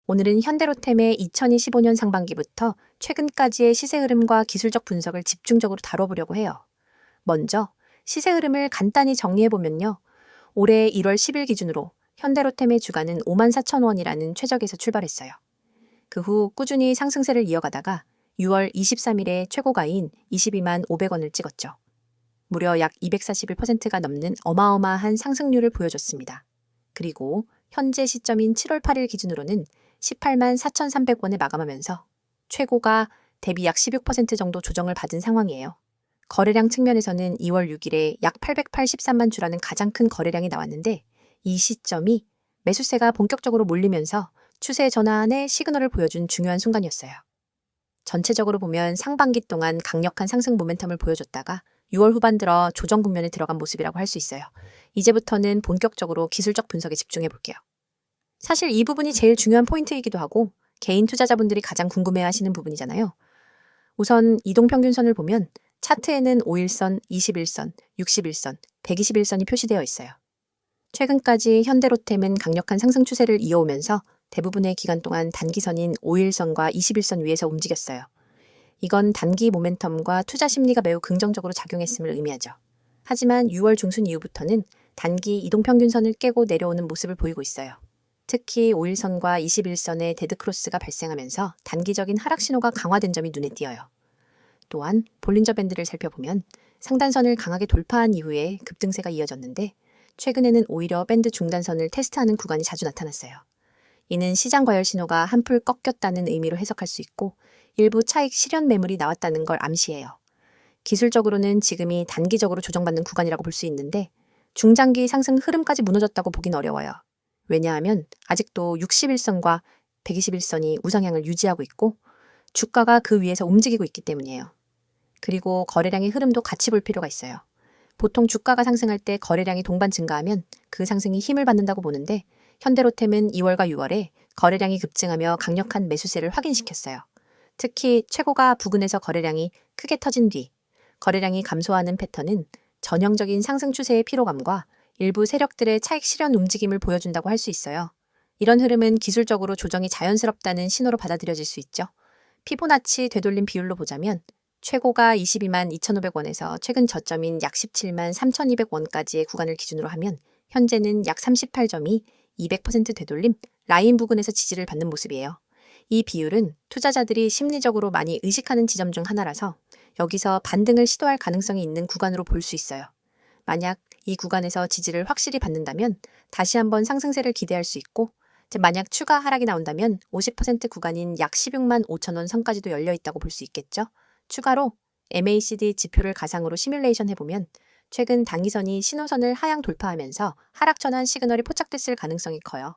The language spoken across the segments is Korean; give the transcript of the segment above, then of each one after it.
오늘은 현대로템의 2025년 상반기부터 최근까지의 시세 흐름과 기술적 분석을 집중적으로 다뤄보려고 해요. 먼저 시세 흐름을 간단히 정리해보면요. 올해 1월 10일 기준으로 현대로템의 주가는 54,000원이라는 최적에서 출발했어요. 그 후 꾸준히 상승세를 이어가다가 6월 23일에 최고가인 22만 500원을 찍었죠. 무려 약 241%가 넘는 어마어마한 상승률을 보여줬습니다. 그리고 현재 시점인 7월 8일 기준으로는 18만 4,300원에 마감하면서 최고가 대비 약 16% 정도 조정을 받은 상황이에요. 거래량 측면에서는 2월 6일에 약 883만 주라는 가장 큰 거래량이 나왔는데 이 시점이 매수세가 본격적으로 몰리면서 추세 전환의 시그널을 보여준 중요한 순간이었어요. 전체적으로 보면 상반기 동안 강력한 상승 모멘텀을 보여줬다가 6월 후반 들어 조정 국면에 들어간 모습이라고 할 수 있어요. 이제부터는 본격적으로 기술적 분석에 집중해 볼게요. 사실 이 부분이 제일 중요한 포인트이기도 하고 개인 투자자분들이 가장 궁금해하시는 부분이잖아요. 우선 이동평균선을 보면 차트에는 5일선, 21선, 61선, 121선이 표시되어 있어요. 최근까지 현대로템은 강력한 상승 추세를 이어오면서 대부분의 기간 동안 단기선인 5일선과 21선 위에서 움직였어요. 이건 단기 모멘텀과 투자 심리가 매우 긍정적으로 작용했음을 의미하죠. 하지만 6월 중순 이후부터는 단기 이동평균선을 깨고 내려오는 모습을 보이고 있어요. 특히 5일선과 21선의 데드크로스가 발생하면서 단기적인 하락 신호가 강화된 점이 눈에 띄어요. 또한 볼린저 밴드를 살펴보면 상단선을 강하게 돌파한 이후에 급등세가 이어졌는데 최근에는 오히려 밴드 중단선을 테스트하는 구간이 자주 나타났어요. 이는 시장 과열 신호가 한풀 꺾였다는 의미로 해석할 수 있고 일부 차익 실현 매물이 나왔다는 걸 암시해요. 기술적으로는 지금이 단기적으로 조정받는 구간이라고 볼 수 있는데 중장기 상승 흐름까지 무너졌다고 보긴 어려워요. 왜냐하면 아직도 61선과 121선이 우상향을 유지하고 있고 주가가 그 위에서 움직이고 있기 때문이에요. 그리고 거래량의 흐름도 같이 볼 필요가 있어요. 보통 주가가 상승할 때 거래량이 동반 증가하면 그 상승이 힘을 받는다고 보는데 현대로템은 2월과 6월에 거래량이 급증하며 강력한 매수세를 확인시켰어요. 특히 최고가 부근에서 거래량이 크게 터진 뒤 거래량이 감소하는 패턴은 전형적인 상승 추세의 피로감과 일부 세력들의 차익 실현 움직임을 보여준다고 할 수 있어요. 이런 흐름은 기술적으로 조정이 자연스럽다는 신호로 받아들여질 수 있죠. 피보나치 되돌림 비율로 보자면 최고가 22만 2,500원에서 최근 저점인 약 17만 3,200원까지의 구간을 기준으로 하면 현재는 약 38점이 200% 되돌림 라인 부근에서 지지를 받는 모습이에요. 이 비율은 투자자들이 심리적으로 많이 의식하는 지점 중 하나라서 여기서 반등을 시도할 가능성이 있는 구간으로 볼 수 있어요. 만약 이 구간에서 지지를 확실히 받는다면 다시 한번 상승세를 기대할 수 있고 만약 추가 하락이 나온다면 50% 구간인 약 16만 5천원 선까지도 열려 있다고 볼 수 있겠죠. 추가로 MACD 지표를 가상으로 시뮬레이션 해보면 최근 단기선이 신호선을 하향 돌파하면서 하락 전환 시그널이 포착됐을 가능성이 커요.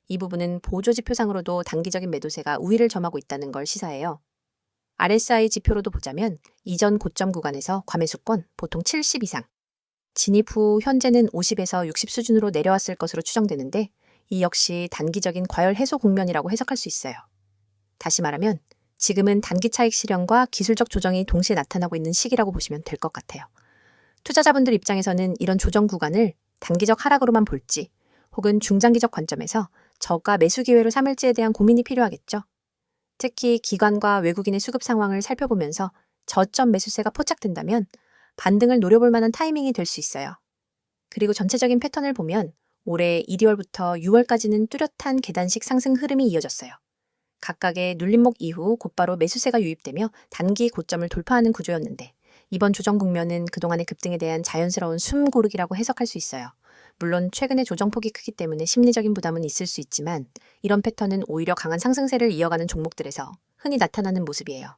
이 부분은 보조 지표상으로도 단기적인 매도세가 우위를 점하고 있다는 걸 시사해요. RSI 지표로도 보자면 이전 고점 구간에서 과매수권 보통 70 이상, 진입 후 현재는 50에서 60 수준으로 내려왔을 것으로 추정되는데 이 역시 단기적인 과열 해소 국면이라고 해석할 수 있어요. 다시 말하면 지금은 단기 차익 실현과 기술적 조정이 동시에 나타나고 있는 시기라고 보시면 될 것 같아요. 투자자분들 입장에서는 이런 조정 구간을 단기적 하락으로만 볼지 혹은 중장기적 관점에서 저가 매수 기회로 삼을지에 대한 고민이 필요하겠죠. 특히 기관과 외국인의 수급 상황을 살펴보면서 저점 매수세가 포착된다면 반등을 노려볼 만한 타이밍이 될 수 있어요. 그리고 전체적인 패턴을 보면 올해 1월부터 6월까지는 뚜렷한 계단식 상승 흐름이 이어졌어요. 각각의 눌림목 이후 곧바로 매수세가 유입되며 단기 고점을 돌파하는 구조였는데 이번 조정 국면은 그동안의 급등에 대한 자연스러운 숨 고르기라고 해석할 수 있어요. 물론 최근의 조정폭이 크기 때문에 심리적인 부담은 있을 수 있지만 이런 패턴은 오히려 강한 상승세를 이어가는 종목들에서 흔히 나타나는 모습이에요.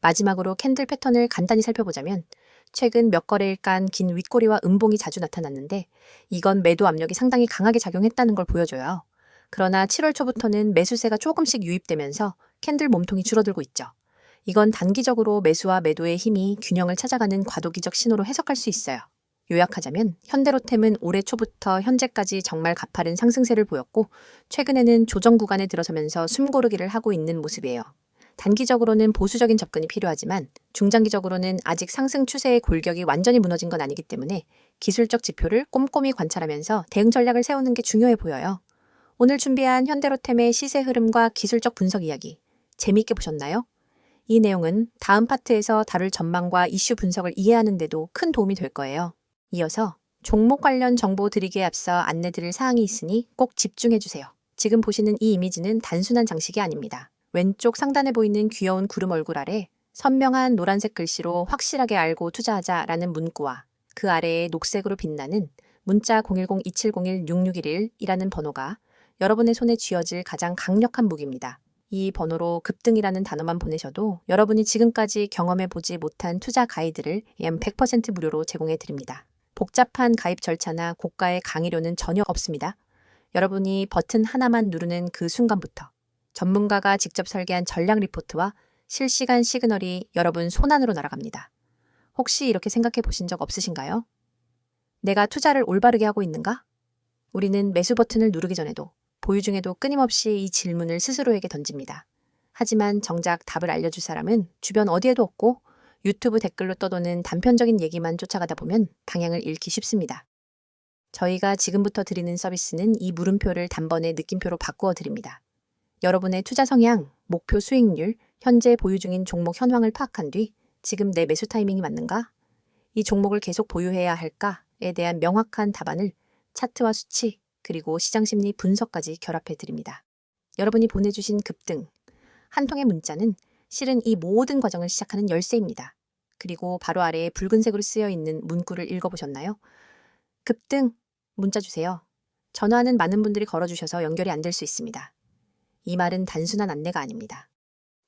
마지막으로 캔들 패턴을 간단히 살펴보자면 최근 몇 거래일간 긴 윗꼬리와 음봉이 자주 나타났는데 이건 매도 압력이 상당히 강하게 작용했다는 걸 보여줘요. 그러나 7월 초부터는 매수세가 조금씩 유입되면서 캔들 몸통이 줄어들고 있죠. 이건 단기적으로 매수와 매도의 힘이 균형을 찾아가는 과도기적 신호로 해석할 수 있어요. 요약하자면 현대로템은 올해 초부터 현재까지 정말 가파른 상승세를 보였고 최근에는 조정 구간에 들어서면서 숨고르기를 하고 있는 모습이에요. 단기적으로는 보수적인 접근이 필요하지만 중장기적으로는 아직 상승 추세의 골격이 완전히 무너진 건 아니기 때문에 기술적 지표를 꼼꼼히 관찰하면서 대응 전략을 세우는 게 중요해 보여요. 오늘 준비한 현대로템의 시세 흐름과 기술적 분석 이야기 재미있게 보셨나요? 이 내용은 다음 파트에서 다룰 전망과 이슈 분석을 이해하는 데도 큰 도움이 될 거예요. 이어서 종목 관련 정보 드리기에 앞서 안내드릴 사항이 있으니 꼭 집중해주세요. 지금 보시는 이 이미지는 단순한 장식이 아닙니다. 왼쪽 상단에 보이는 귀여운 구름 얼굴 아래 선명한 노란색 글씨로 확실하게 알고 투자하자라는 문구와 그 아래에 녹색으로 빛나는 문자 010-2701-6611이라는 번호가 여러분의 손에 쥐어질 가장 강력한 무기입니다. 이 번호로 급등이라는 단어만 보내셔도 여러분이 지금까지 경험해보지 못한 투자 가이드를 약 100% 무료로 제공해 드립니다. 복잡한 가입 절차나 고가의 강의료는 전혀 없습니다. 여러분이 버튼 하나만 누르는 그 순간부터 전문가가 직접 설계한 전략 리포트와 실시간 시그널이 여러분 손안으로 날아갑니다. 혹시 이렇게 생각해 보신 적 없으신가요? 내가 투자를 올바르게 하고 있는가? 우리는 매수 버튼을 누르기 전에도 보유 중에도 끊임없이 이 질문을 스스로에게 던집니다. 하지만 정작 답을 알려줄 사람은 주변 어디에도 없고 유튜브 댓글로 떠도는 단편적인 얘기만 쫓아가다 보면 방향을 잃기 쉽습니다. 저희가 지금부터 드리는 서비스는 이 물음표를 단번에 느낌표로 바꾸어 드립니다. 여러분의 투자 성향, 목표 수익률, 현재 보유 중인 종목 현황을 파악한 뒤 지금 내 매수 타이밍이 맞는가? 이 종목을 계속 보유해야 할까에 대한 명확한 답안을 차트와 수치, 그리고 시장 심리 분석까지 결합해 드립니다. 여러분이 보내주신 급등, 한 통의 문자는 실은 이 모든 과정을 시작하는 열쇠입니다. 그리고 바로 아래에 붉은색으로 쓰여 있는 문구를 읽어보셨나요? 급등, 문자 주세요. 전화는 많은 분들이 걸어주셔서 연결이 안 될 수 있습니다. 이 말은 단순한 안내가 아닙니다.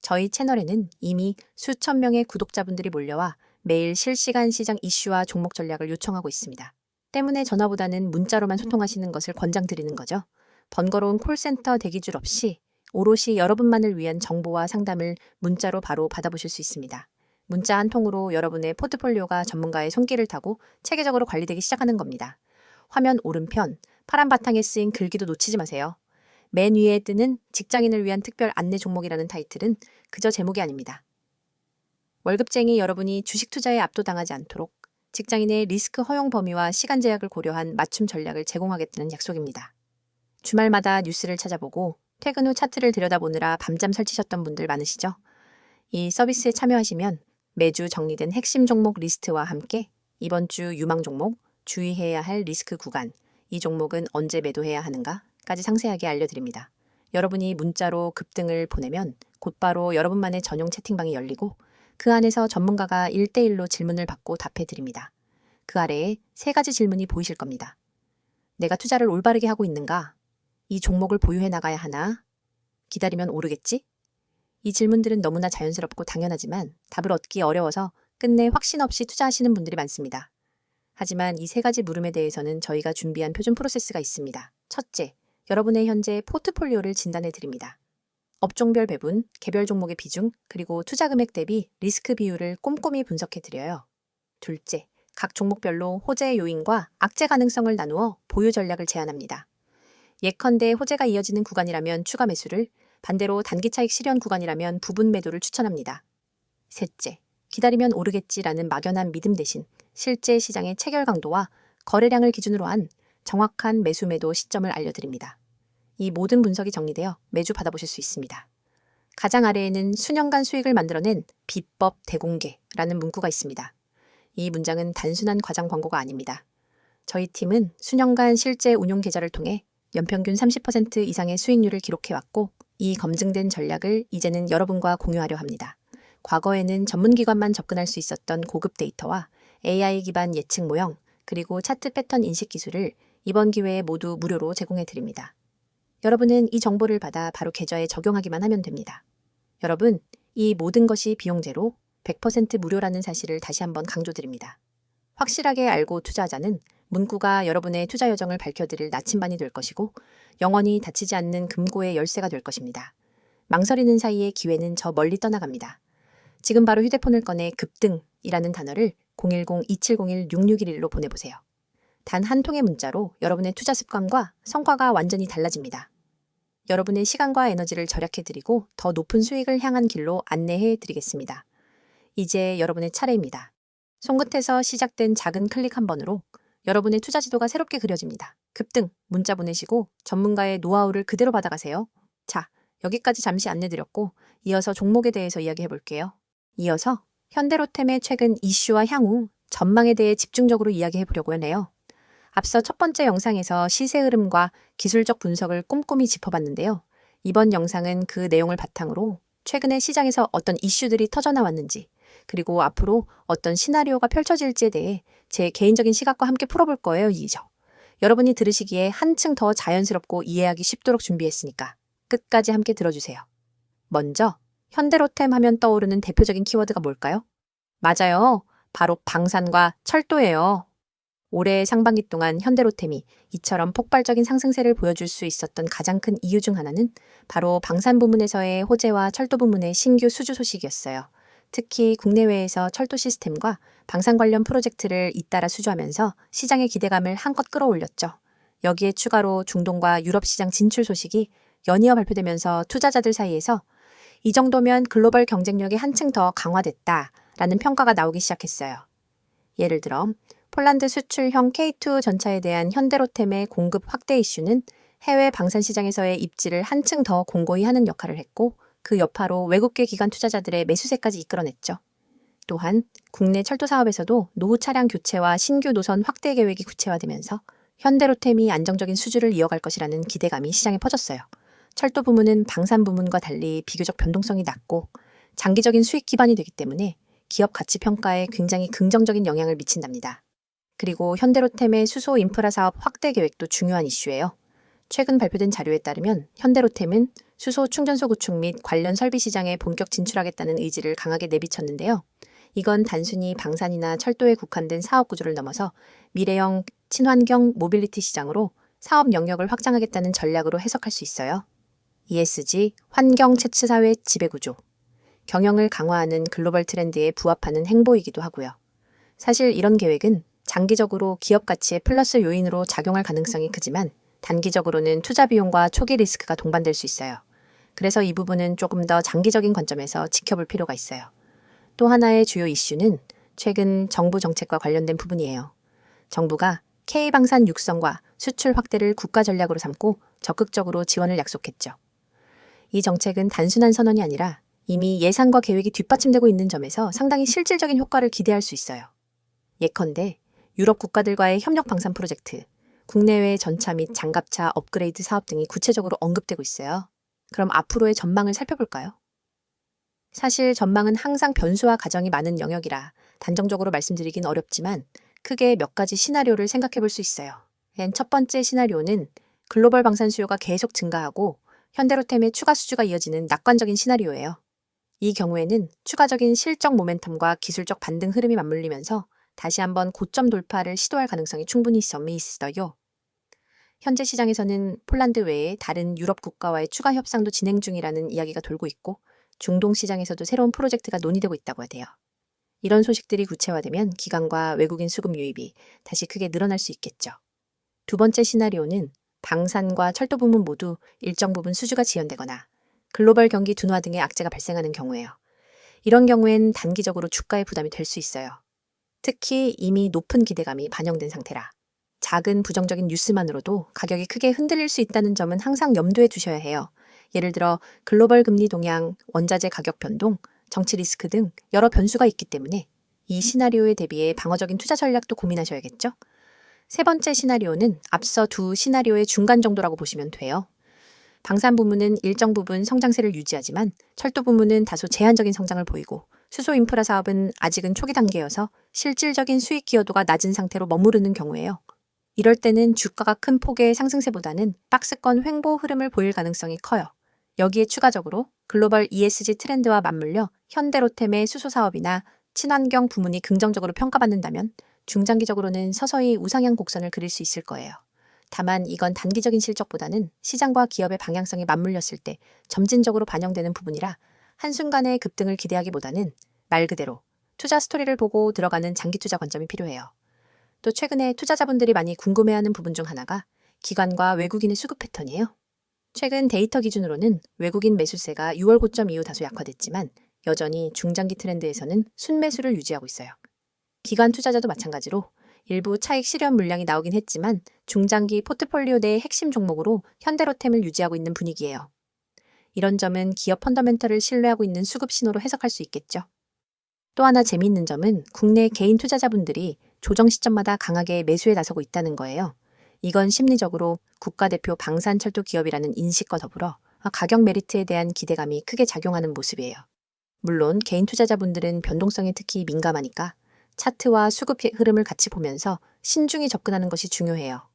저희 채널에는 이미 수천 명의 구독자분들이 몰려와 매일 실시간 시장 이슈와 종목 전략을 요청하고 있습니다. 때문에 전화보다는 문자로만 소통하시는 것을 권장드리는 거죠. 번거로운 콜센터 대기줄 없이 오롯이 여러분만을 위한 정보와 상담을 문자로 바로 받아보실 수 있습니다. 문자 한 통으로 여러분의 포트폴리오가 전문가의 손길을 타고 체계적으로 관리되기 시작하는 겁니다. 화면 오른편 파란 바탕에 쓰인 글귀도 놓치지 마세요. 맨 위에 뜨는 직장인을 위한 특별 안내 종목이라는 타이틀은 그저 제목이 아닙니다. 월급쟁이 여러분이 주식 투자에 압도당하지 않도록 직장인의 리스크 허용 범위와 시간 제약을 고려한 맞춤 전략을 제공하겠다는 약속입니다. 주말마다 뉴스를 찾아보고 퇴근 후 차트를 들여다보느라 밤잠 설치셨던 분들 많으시죠? 이 서비스에 참여하시면 매주 정리된 핵심 종목 리스트와 함께 이번 주 유망 종목, 주의해야 할 리스크 구간, 이 종목은 언제 매도해야 하는가까지 상세하게 알려드립니다. 여러분이 문자로 급등을 보내면 곧바로 여러분만의 전용 채팅방이 열리고 그 안에서 전문가가 1대1로 질문을 받고 답해 드립니다. 그 아래에 3가지 질문이 보이실 겁니다. 내가 투자를 올바르게 하고 있는가? 이 종목을 보유해 나가야 하나? 기다리면 오르겠지? 이 질문들은 너무나 자연스럽고 당연하지만 답을 얻기 어려워서 끝내 확신 없이 투자하시는 분들이 많습니다. 하지만 이 3가지 물음에 대해서는 저희가 준비한 표준 프로세스가 있습니다. 첫째, 여러분의 현재 포트폴리오를 진단해 드립니다. 업종별 배분, 개별 종목의 비중, 그리고 투자 금액 대비 리스크 비율을 꼼꼼히 분석해 드려요. 둘째, 각 종목별로 호재 요인과 악재 가능성을 나누어 보유 전략을 제안합니다. 예컨대 호재가 이어지는 구간이라면 추가 매수를, 반대로 단기 차익 실현 구간이라면 부분 매도를 추천합니다. 셋째, 기다리면 오르겠지라는 막연한 믿음 대신 실제 시장의 체결 강도와 거래량을 기준으로 한 정확한 매수 매도 시점을 알려드립니다. 이 모든 분석이 정리되어 매주 받아보실 수 있습니다. 가장 아래에는 수년간 수익을 만들어낸 비법 대공개라는 문구가 있습니다. 이 문장은 단순한 과장 광고가 아닙니다. 저희 팀은 수년간 실제 운용 계좌를 통해 연평균 30% 이상의 수익률을 기록해왔고 이 검증된 전략을 이제는 여러분과 공유하려 합니다. 과거에는 전문기관만 접근할 수 있었던 고급 데이터와 AI 기반 예측 모형, 그리고 차트 패턴 인식 기술을 이번 기회에 모두 무료로 제공해 드립니다. 여러분은 이 정보를 받아 바로 계좌에 적용하기만 하면 됩니다. 여러분, 이 모든 것이 비용 제로 100% 무료라는 사실을 다시 한번 강조드립니다. 확실하게 알고 투자하자는 문구가 여러분의 투자 여정을 밝혀드릴 나침반이 될 것이고 영원히 닫히지 않는 금고의 열쇠가 될 것입니다. 망설이는 사이에 기회는 저 멀리 떠나갑니다. 지금 바로 휴대폰을 꺼내 급등이라는 단어를 010-2701-6611로 보내보세요. 단 한 통의 문자로 여러분의 투자 습관과 성과가 완전히 달라집니다. 여러분의 시간과 에너지를 절약해드리고 더 높은 수익을 향한 길로 안내해드리겠습니다. 이제 여러분의 차례입니다. 손끝에서 시작된 작은 클릭 한 번으로 여러분의 투자 지도가 새롭게 그려집니다. 급등, 문자 보내시고 전문가의 노하우를 그대로 받아가세요. 자, 여기까지 잠시 안내드렸고 이어서 종목에 대해서 이야기해 볼게요. 이어서 현대로템의 최근 이슈와 향후 전망에 대해 집중적으로 이야기해 보려고 하네요. 앞서 첫 번째 영상에서 시세 흐름과 기술적 분석을 꼼꼼히 짚어봤는데요. 이번 영상은 그 내용을 바탕으로 최근에 시장에서 어떤 이슈들이 터져나왔는지, 그리고 앞으로 어떤 시나리오가 펼쳐질지에 대해 제 개인적인 시각과 함께 풀어볼 거예요. 이죠. 여러분이 들으시기에 한층 더 자연스럽고 이해하기 쉽도록 준비했으니까 끝까지 함께 들어주세요. 먼저 현대로템 하면 떠오르는 대표적인 키워드가 뭘까요? 맞아요. 바로 방산과 철도예요. 올해 상반기 동안 현대로템이 이처럼 폭발적인 상승세를 보여줄 수 있었던 가장 큰 이유 중 하나는 바로 방산 부문에서의 호재와 철도 부문의 신규 수주 소식이었어요. 특히 국내외에서 철도 시스템과 방산 관련 프로젝트를 잇따라 수주하면서 시장의 기대감을 한껏 끌어올렸죠. 여기에 추가로 중동과 유럽 시장 진출 소식이 연이어 발표되면서 투자자들 사이에서 이 정도면 글로벌 경쟁력이 한층 더 강화됐다라는 평가가 나오기 시작했어요. 예를 들어 폴란드 수출형 K2 전차에 대한 현대로템의 공급 확대 이슈는 해외 방산 시장에서의 입지를 한층 더 공고히 하는 역할을 했고 그 여파로 외국계 기관 투자자들의 매수세까지 이끌어냈죠. 또한 국내 철도 사업에서도 노후 차량 교체와 신규 노선 확대 계획이 구체화되면서 현대로템이 안정적인 수주를 이어갈 것이라는 기대감이 시장에 퍼졌어요. 철도 부문은 방산 부문과 달리 비교적 변동성이 낮고 장기적인 수익 기반이 되기 때문에 기업 가치 평가에 굉장히 긍정적인 영향을 미친답니다. 그리고 현대로템의 수소 인프라 사업 확대 계획도 중요한 이슈예요. 최근 발표된 자료에 따르면 현대로템은 수소 충전소 구축 및 관련 설비 시장에 본격 진출하겠다는 의지를 강하게 내비쳤는데요. 이건 단순히 방산이나 철도에 국한된 사업 구조를 넘어서 미래형 친환경 모빌리티 시장으로 사업 영역을 확장하겠다는 전략으로 해석할 수 있어요. ESG, 환경 채취 사회 지배구조, 경영을 강화하는 글로벌 트렌드에 부합하는 행보이기도 하고요. 사실 이런 계획은 장기적으로 기업 가치의 플러스 요인으로 작용할 가능성이 크지만 단기적으로는 투자 비용과 초기 리스크가 동반될 수 있어요. 그래서 이 부분은 조금 더 장기적인 관점에서 지켜볼 필요가 있어요. 또 하나의 주요 이슈는 최근 정부 정책과 관련된 부분이에요. 정부가 K방산 육성과 수출 확대를 국가 전략으로 삼고 적극적으로 지원을 약속했죠. 이 정책은 단순한 선언이 아니라 이미 예산과 계획이 뒷받침되고 있는 점에서 상당히 실질적인 효과를 기대할 수 있어요. 예컨대 유럽 국가들과의 협력 방산 프로젝트, 국내외 전차 및 장갑차 업그레이드 사업 등이 구체적으로 언급되고 있어요. 그럼 앞으로의 전망을 살펴볼까요? 사실 전망은 항상 변수와 가정이 많은 영역이라 단정적으로 말씀드리긴 어렵지만 크게 몇 가지 시나리오를 생각해 볼 수 있어요. 첫 번째 시나리오는 글로벌 방산 수요가 계속 증가하고 현대로템의 추가 수주가 이어지는 낙관적인 시나리오예요. 이 경우에는 추가적인 실적 모멘텀과 기술적 반등 흐름이 맞물리면서 다시 한번 고점 돌파를 시도할 가능성이 충분히 있어요. 현재 시장에서는 폴란드 외에 다른 유럽 국가와의 추가 협상도 진행 중이라는 이야기가 돌고 있고 중동 시장에서도 새로운 프로젝트가 논의되고 있다고 하대요. 이런 소식들이 구체화되면 기관과 외국인 수급 유입이 다시 크게 늘어날 수 있겠죠. 두 번째 시나리오는 방산과 철도 부문 모두 일정 부분 수주가 지연되거나 글로벌 경기 둔화 등의 악재가 발생하는 경우예요. 이런 경우엔 단기적으로 주가에 부담이 될 수 있어요. 특히 이미 높은 기대감이 반영된 상태라 작은 부정적인 뉴스만으로도 가격이 크게 흔들릴 수 있다는 점은 항상 염두에 두셔야 해요. 예를 들어 글로벌 금리 동향, 원자재 가격 변동, 정치 리스크 등 여러 변수가 있기 때문에 이 시나리오에 대비해 방어적인 투자 전략도 고민하셔야겠죠? 세 번째 시나리오는 앞서 두 시나리오의 중간 정도라고 보시면 돼요. 방산 부문은 일정 부분 성장세를 유지하지만 철도 부문은 다소 제한적인 성장을 보이고 수소 인프라 사업은 아직은 초기 단계여서 실질적인 수익 기여도가 낮은 상태로 머무르는 경우예요. 이럴 때는 주가가 큰 폭의 상승세보다는 박스권 횡보 흐름을 보일 가능성이 커요. 여기에 추가적으로 글로벌 ESG 트렌드와 맞물려 현대로템의 수소 사업이나 친환경 부문이 긍정적으로 평가받는다면 중장기적으로는 서서히 우상향 곡선을 그릴 수 있을 거예요. 다만 이건 단기적인 실적보다는 시장과 기업의 방향성이 맞물렸을 때 점진적으로 반영되는 부분이라 한순간의 급등을 기대하기보다는 말 그대로 투자 스토리를 보고 들어가는 장기 투자 관점이 필요해요. 또 최근에 투자자분들이 많이 궁금해하는 부분 중 하나가 기관과 외국인의 수급 패턴이에요. 최근 데이터 기준으로는 외국인 매수세가 6월 고점 이후 다소 약화됐지만 여전히 중장기 트렌드에서는 순매수를 유지하고 있어요. 기관 투자자도 마찬가지로 일부 차익 실현 물량이 나오긴 했지만 중장기 포트폴리오 내 핵심 종목으로 현대로템을 유지하고 있는 분위기예요. 이런 점은 기업 펀더멘털을 신뢰하고 있는 수급 신호로 해석할 수 있겠죠. 또 하나 재미있는 점은 국내 개인 투자자분들이 조정 시점마다 강하게 매수에 나서고 있다는 거예요. 이건 심리적으로 국가대표 방산철도 기업이라는 인식과 더불어 가격 메리트에 대한 기대감이 크게 작용하는 모습이에요. 물론 개인 투자자분들은 변동성에 특히 민감하니까 차트와 수급 흐름을 같이 보면서 신중히 접근하는 것이 중요해요.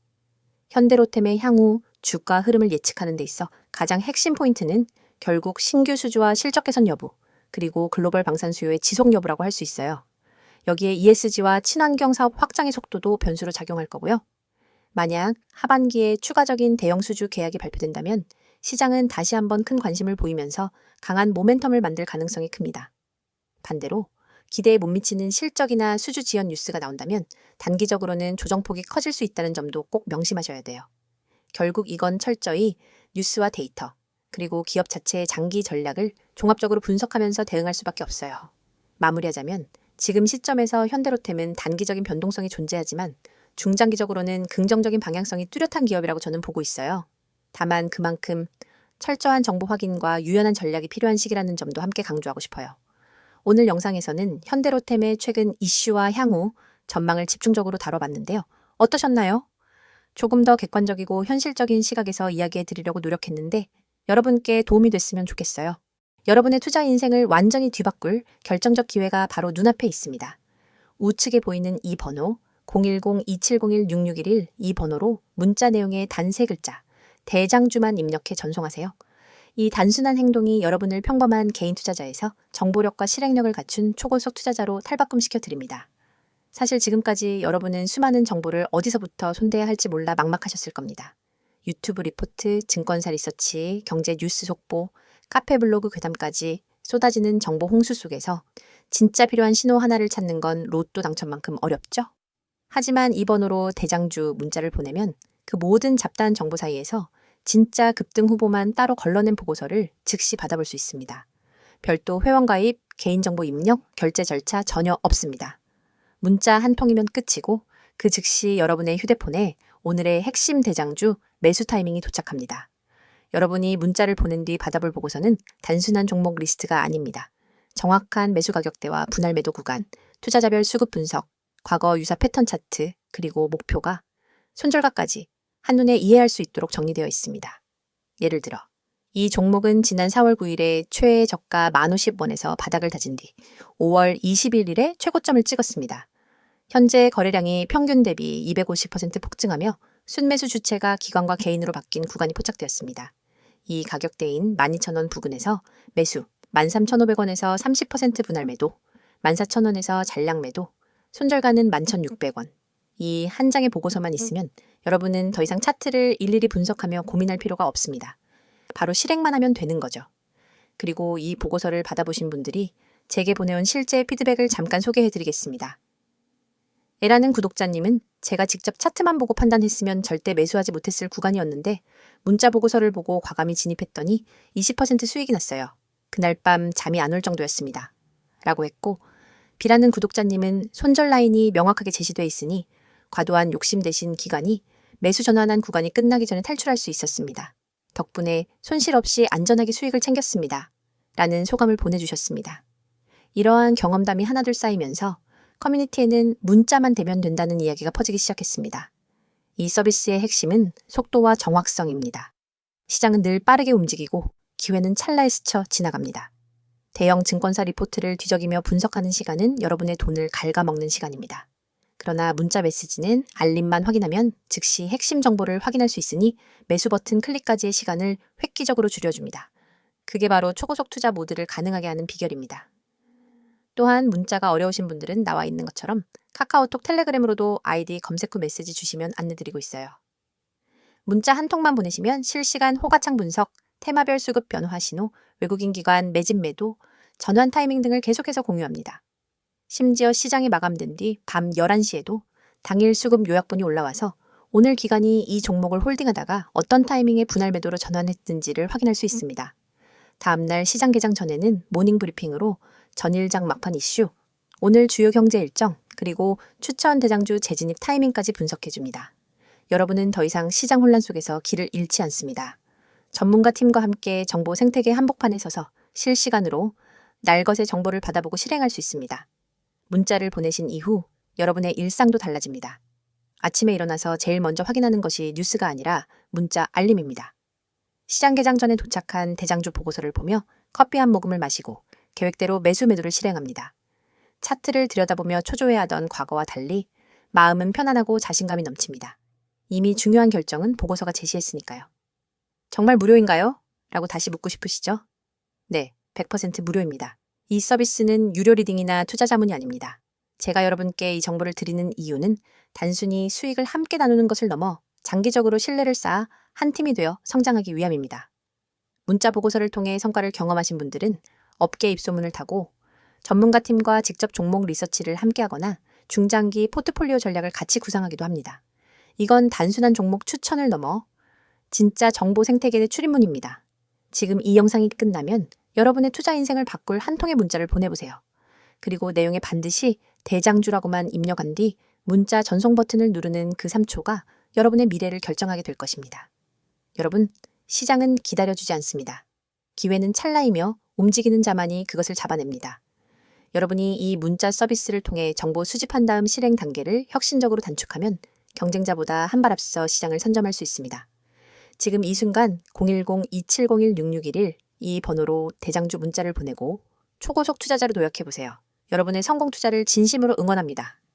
현대로템의 향후 주가 흐름을 예측하는 데 있어 가장 핵심 포인트는 결국 신규 수주와 실적 개선 여부, 그리고 글로벌 방산 수요의 지속 여부라고 할 수 있어요. 여기에 ESG와 친환경 사업 확장의 속도도 변수로 작용할 거고요. 만약 하반기에 추가적인 대형 수주 계약이 발표된다면 시장은 다시 한번 큰 관심을 보이면서 강한 모멘텀을 만들 가능성이 큽니다. 반대로 기대에 못 미치는 실적이나 수주 지연 뉴스가 나온다면 단기적으로는 조정폭이 커질 수 있다는 점도 꼭 명심하셔야 돼요. 결국 이건 철저히 뉴스와 데이터, 그리고 기업 자체의 장기 전략을 종합적으로 분석하면서 대응할 수밖에 없어요. 마무리하자면 지금 시점에서 현대로템은 단기적인 변동성이 존재하지만 중장기적으로는 긍정적인 방향성이 뚜렷한 기업이라고 저는 보고 있어요. 다만 그만큼 철저한 정보 확인과 유연한 전략이 필요한 시기라는 점도 함께 강조하고 싶어요. 오늘 영상에서는 현대로템의 최근 이슈와 향후 전망을 집중적으로 다뤄봤는데요. 어떠셨나요? 조금 더 객관적이고 현실적인 시각에서 이야기해 드리려고 노력했는데 여러분께 도움이 됐으면 좋겠어요. 여러분의 투자 인생을 완전히 뒤바꿀 결정적 기회가 바로 눈앞에 있습니다. 우측에 보이는 이 번호 010-2701-6611 이 번호로 문자 내용의 단 3글자 대장주만 입력해 전송하세요. 이 단순한 행동이 여러분을 평범한 개인 투자자에서 정보력과 실행력을 갖춘 초고속 투자자로 탈바꿈시켜 드립니다. 사실 지금까지 여러분은 수많은 정보를 어디서부터 손대야 할지 몰라 막막하셨을 겁니다. 유튜브 리포트, 증권사 리서치, 경제 뉴스 속보, 카페 블로그 괴담까지 쏟아지는 정보 홍수 속에서 진짜 필요한 신호 하나를 찾는 건 로또 당첨만큼 어렵죠? 하지만 이 번호로 대장주 문자를 보내면 그 모든 잡다한 정보 사이에서 진짜 급등 후보만 따로 걸러낸 보고서를 즉시 받아볼 수 있습니다. 별도 회원가입, 개인정보 입력, 결제 절차 전혀 없습니다. 문자 한 통이면 끝이고 그 즉시 여러분의 휴대폰에 오늘의 핵심 대장주 매수 타이밍이 도착합니다. 여러분이 문자를 보낸 뒤 받아볼 보고서는 단순한 종목 리스트가 아닙니다. 정확한 매수 가격대와 분할 매도 구간, 투자자별 수급 분석, 과거 유사 패턴 차트, 그리고 목표가 손절가까지 한눈에 이해할 수 있도록 정리되어 있습니다. 예를 들어 이 종목은 지난 4월 9일에 최애 저가 1050원에서 바닥을 다진 뒤 5월 21일에 최고점을 찍었습니다. 현재 거래량이 평균 대비 250% 폭증하며 순매수 주체가 기관과 개인으로 바뀐 구간이 포착되었습니다. 이 가격대인 12,000원 부근에서 매수 13,500원에서 30% 분할 매도, 14,000원에서 잔량 매도, 손절가는 11,600원. 이 한 장의 보고서만 있으면 여러분은 더 이상 차트를 일일이 분석하며 고민할 필요가 없습니다. 바로 실행만 하면 되는 거죠. 그리고 이 보고서를 받아보신 분들이 제게 보내온 실제 피드백을 잠깐 소개해드리겠습니다. 에라는 구독자님은 제가 직접 차트만 보고 판단했으면 절대 매수하지 못했을 구간이었는데 문자 보고서를 보고 과감히 진입했더니 20% 수익이 났어요. 그날 밤 잠이 안 올 정도였습니다. 라고 했고, B라는 구독자님은 손절 라인이 명확하게 제시돼 있으니 과도한 욕심 대신 기간이 매수 전환한 구간이 끝나기 전에 탈출할 수 있었습니다. 덕분에 손실 없이 안전하게 수익을 챙겼습니다. 라는 소감을 보내주셨습니다. 이러한 경험담이 하나둘 쌓이면서 커뮤니티에는 문자만 대면 된다는 이야기가 퍼지기 시작했습니다. 이 서비스의 핵심은 속도와 정확성입니다. 시장은 늘 빠르게 움직이고 기회는 찰나에 스쳐 지나갑니다. 대형 증권사 리포트를 뒤적이며 분석하는 시간은 여러분의 돈을 갉아먹는 시간입니다. 그러나 문자 메시지는 알림만 확인하면 즉시 핵심 정보를 확인할 수 있으니 매수 버튼 클릭까지의 시간을 획기적으로 줄여줍니다. 그게 바로 초고속 투자 모드를 가능하게 하는 비결입니다. 또한 문자가 어려우신 분들은 나와 있는 것처럼 카카오톡 텔레그램으로도 아이디 검색 후 메시지 주시면 안내드리고 있어요. 문자 한 통만 보내시면 실시간 호가창 분석, 테마별 수급 변화 신호, 외국인 기관 매집 매도, 전환 타이밍 등을 계속해서 공유합니다. 심지어 시장이 마감된 뒤 밤 11시에도 당일 수급 요약본이 올라와서 오늘 기관이 이 종목을 홀딩하다가 어떤 타이밍에 분할 매도로 전환했는지를 확인할 수 있습니다. 다음날 시장 개장 전에는 모닝 브리핑으로 전일장 막판 이슈, 오늘 주요 경제 일정, 그리고 추천 대장주 재진입 타이밍까지 분석해줍니다. 여러분은 더 이상 시장 혼란 속에서 길을 잃지 않습니다. 전문가 팀과 함께 정보 생태계 한복판에 서서 실시간으로 날것의 정보를 받아보고 실행할 수 있습니다. 문자를 보내신 이후 여러분의 일상도 달라집니다. 아침에 일어나서 제일 먼저 확인하는 것이 뉴스가 아니라 문자 알림입니다. 시장 개장 전에 도착한 대장주 보고서를 보며 커피 한 모금을 마시고 계획대로 매수 매도를 실행합니다. 차트를 들여다보며 초조해하던 과거와 달리 마음은 편안하고 자신감이 넘칩니다. 이미 중요한 결정은 보고서가 제시했으니까요. 정말 무료인가요? 라고 다시 묻고 싶으시죠? 네, 100% 무료입니다. 이 서비스는 유료 리딩이나 투자 자문이 아닙니다. 제가 여러분께 이 정보를 드리는 이유는 단순히 수익을 함께 나누는 것을 넘어 장기적으로 신뢰를 쌓아 한 팀이 되어 성장하기 위함입니다. 문자 보고서를 통해 성과를 경험하신 분들은 업계 입소문을 타고 전문가 팀과 직접 종목 리서치를 함께하거나 중장기 포트폴리오 전략을 같이 구상하기도 합니다. 이건 단순한 종목 추천을 넘어 진짜 정보 생태계의 출입문입니다. 지금 이 영상이 끝나면 여러분의 투자 인생을 바꿀 한 통의 문자를 보내보세요. 그리고 내용에 반드시 대장주라고만 입력한 뒤 문자 전송 버튼을 누르는 그 3초가 여러분의 미래를 결정하게 될 것입니다. 여러분, 시장은 기다려주지 않습니다. 기회는 찰나이며 움직이는 자만이 그것을 잡아냅니다. 여러분이 이 문자 서비스를 통해 정보 수집한 다음 실행 단계를 혁신적으로 단축하면 경쟁자보다 한 발 앞서 시장을 선점할 수 있습니다. 지금 이 순간 010-2701-6611 이 번호로 대장주 문자를 보내고 초고속 투자자로 도약해보세요. 여러분의 성공 투자를 진심으로 응원합니다.